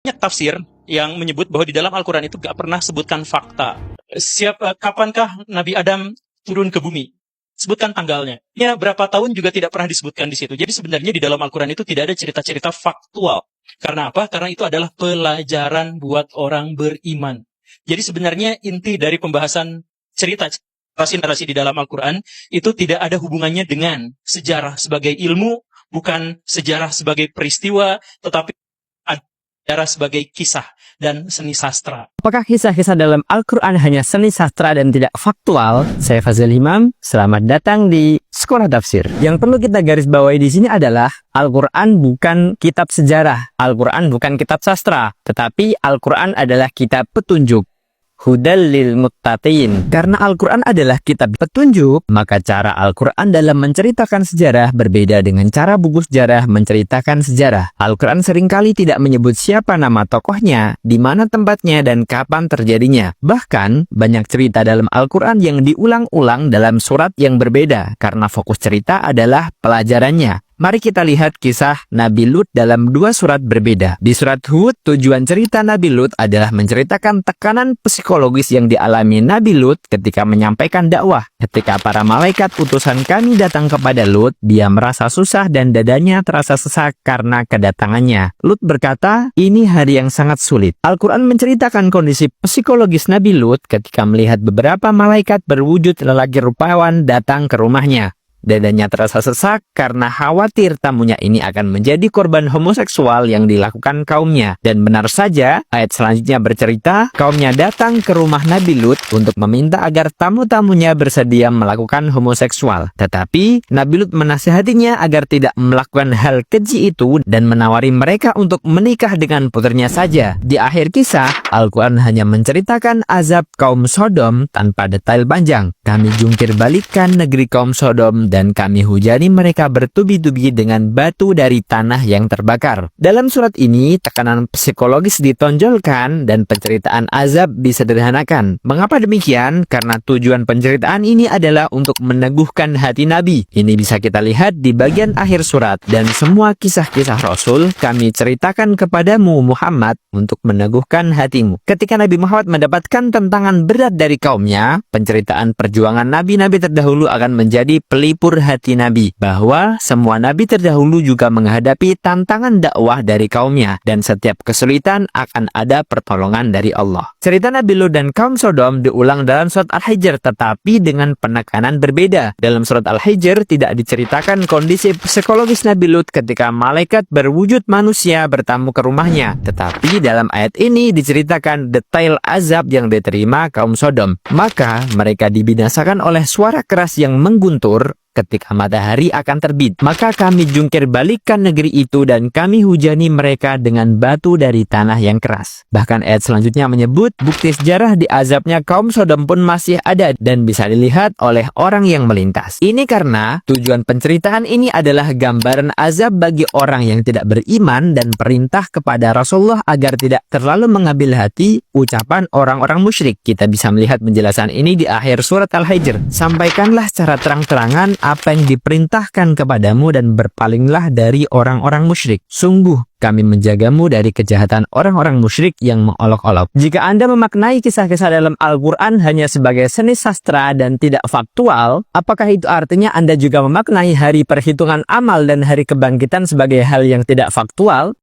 Banyak tafsir yang menyebut bahwa di dalam Al-Quran itu gak pernah sebutkan fakta. Kapankah Nabi Adam turun ke bumi? Sebutkan tanggalnya. Ya, berapa tahun juga tidak pernah disebutkan di situ. Jadi sebenarnya di dalam Al-Quran itu tidak ada cerita-cerita faktual. Karena apa? Karena itu adalah pelajaran buat orang beriman. Jadi sebenarnya inti dari pembahasan cerita narasi-narasi di dalam Al-Quran itu tidak ada hubungannya dengan sejarah sebagai ilmu, bukan sejarah sebagai peristiwa, tetapi sejarah sebagai kisah dan seni sastra. Apakah kisah-kisah dalam Al-Quran hanya seni sastra dan tidak faktual? Saya Fazil Imam, selamat datang di Sekolah Tafsir. Yang perlu kita garis bawahi di sini adalah Al-Quran bukan kitab sejarah, Al-Quran bukan kitab sastra, tetapi Al-Quran adalah kitab petunjuk. Hudal lil muttaqin. Karena Al-Quran adalah kitab petunjuk, maka cara Al-Quran dalam menceritakan sejarah berbeda dengan cara buku sejarah menceritakan sejarah. Al-Quran seringkali tidak menyebut siapa nama tokohnya, di mana tempatnya, dan kapan terjadinya. Bahkan, banyak cerita dalam Al-Quran yang diulang-ulang dalam surat yang berbeda, karena fokus cerita adalah pelajarannya. Mari kita lihat kisah Nabi Lut dalam dua surat berbeda. Di surat Hud, tujuan cerita Nabi Lut adalah menceritakan tekanan psikologis yang dialami Nabi Lut ketika menyampaikan dakwah. Ketika para malaikat utusan Kami datang kepada Lut, dia merasa susah dan dadanya terasa sesak karena kedatangannya. Lut berkata, ini hari yang sangat sulit. Al-Quran menceritakan kondisi psikologis Nabi Lut ketika melihat beberapa malaikat berwujud lelaki rupawan datang ke rumahnya. Dadanya terasa sesak karena khawatir tamunya ini akan menjadi korban homoseksual yang dilakukan kaumnya. Dan benar saja, ayat selanjutnya bercerita, kaumnya datang ke rumah Nabi Lut untuk meminta agar tamu-tamunya bersedia melakukan homoseksual. Tetapi, Nabi Lut menasihatinya agar tidak melakukan hal keji itu dan menawari mereka untuk menikah dengan putrinya saja. Di akhir kisah, Al-Quran hanya menceritakan azab kaum Sodom tanpa detail panjang. Kami jungkir balikkan negeri kaum Sodom dan kami hujani mereka bertubi-tubi dengan batu dari tanah yang terbakar. Dalam surat ini, tekanan psikologis ditonjolkan dan penceritaan azab disederhanakan. Mengapa demikian? Karena tujuan penceritaan ini adalah untuk meneguhkan hati Nabi. Ini bisa kita lihat di bagian akhir surat. Dan semua kisah-kisah Rasul kami ceritakan kepadamu Muhammad untuk meneguhkan hatimu. Ketika Nabi Muhammad mendapatkan tantangan berat dari kaumnya, penceritaan perjuangan nabi-nabi terdahulu akan menjadi pelipur hati Nabi, bahwa semua Nabi terdahulu juga menghadapi tantangan dakwah dari kaumnya, dan setiap kesulitan akan ada pertolongan dari Allah. Cerita Nabi Lut dan kaum Sodom diulang dalam surat Al-Hijr, tetapi dengan penekanan berbeda. Dalam surat Al-Hijr tidak diceritakan kondisi psikologis Nabi Lut ketika malaikat berwujud manusia bertamu ke rumahnya, tetapi dalam ayat ini diceritakan detail azab yang diterima kaum Sodom. Maka mereka dibinasakan oleh suara keras yang mengguntur ketika matahari akan terbit. Maka kami jungkir balikkan negeri itu dan kami hujani mereka dengan batu dari tanah yang keras. Bahkan ayat selanjutnya menyebut bukti sejarah di azabnya kaum Sodom pun masih ada dan bisa dilihat oleh orang yang melintas. Ini karena tujuan penceritaan ini adalah gambaran azab bagi orang yang tidak beriman dan perintah kepada Rasulullah agar tidak terlalu mengambil hati ucapan orang-orang musyrik. Kita bisa melihat penjelasan ini di akhir surat Al-Hijr. Sampaikanlah secara terang-terangan apa yang diperintahkan kepadamu dan berpalinglah dari orang-orang musyrik. Sungguh, kami menjagamu dari kejahatan orang-orang musyrik yang mengolok-olok. Jika Anda memaknai kisah-kisah dalam Al-Quran hanya sebagai seni sastra dan tidak faktual, apakah itu artinya Anda juga memaknai hari perhitungan amal dan hari kebangkitan sebagai hal yang tidak faktual?